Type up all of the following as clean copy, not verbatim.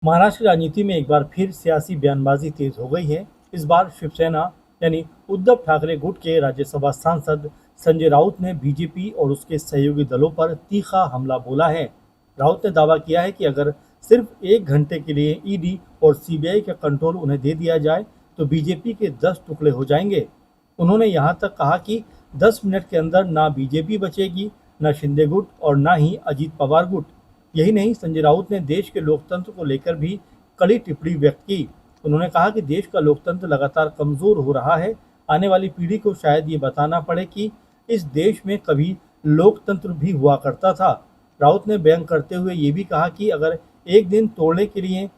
महाराष्ट्र राजनीति में एक बार फिर सियासी बयानबाजी तेज हो गई है। इस बार शिवसेना यानी उद्धव ठाकरे गुट के राज्यसभा सांसद संजय राउत ने बीजेपी और उसके सहयोगी दलों पर तीखा हमला बोला है। राउत ने दावा किया है कि अगर सिर्फ 1 घंटे के लिए ईडी और सीबीआई का कंट्रोल उन्हें दे दिया जाए तो बीजेपी के 10 टुकड़े हो जाएंगे। उन्होंने यहाँ तक कहा कि 10 मिनट के अंदर ना बीजेपी बचेगी, न शिंदे गुट और ना ही अजीत पवार गुट। यही नहीं, संजय राउत ने देश के लोकतंत्र को लेकर भी कड़ी टिप्पणी व्यक्त की। उन्होंने कहा कि देश का लोकतंत्र लगातार कमजोर हो रहा है। आने वाली पीढ़ी को शायद ये बताना पड़े कि इस देश में कभी लोकतंत्र भी हुआ करता था। राउत ने बयान करते हुए ये भी कहा कि अगर एक दिन तोड़ने के लिए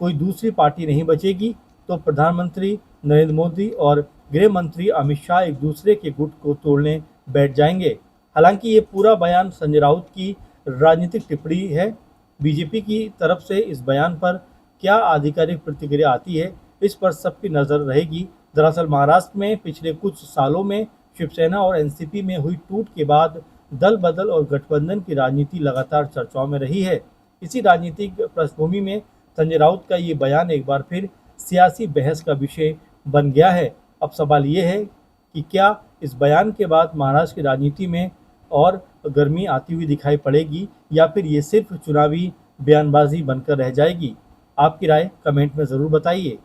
कोई दूसरी पार्टी नहीं बचेगी तो प्रधानमंत्री नरेंद्र मोदी और गृह मंत्री अमित शाह एक दूसरे के गुट को तोड़ने बैठ जाएंगे। हालांकि ये पूरा बयान संजय राउत की राजनीतिक टिप्पणी है। बीजेपी की तरफ से इस बयान पर क्या आधिकारिक प्रतिक्रिया आती है, इस पर सबकी नज़र रहेगी। दरअसल महाराष्ट्र में पिछले कुछ सालों में शिवसेना और एनसीपी में हुई टूट के बाद दल बदल और गठबंधन की राजनीति लगातार चर्चाओं में रही है। इसी राजनीतिक पृष्ठभूमि में संजय राउत का ये बयान एक बार फिर सियासी बहस का विषय बन गया है। अब सवाल ये है कि क्या इस बयान के बाद महाराष्ट्र की राजनीति में और गर्मी आती हुई दिखाई पड़ेगी या फिर ये सिर्फ चुनावी बयानबाजी बनकर रह जाएगी। आपकी राय कमेंट में ज़रूर बताइए।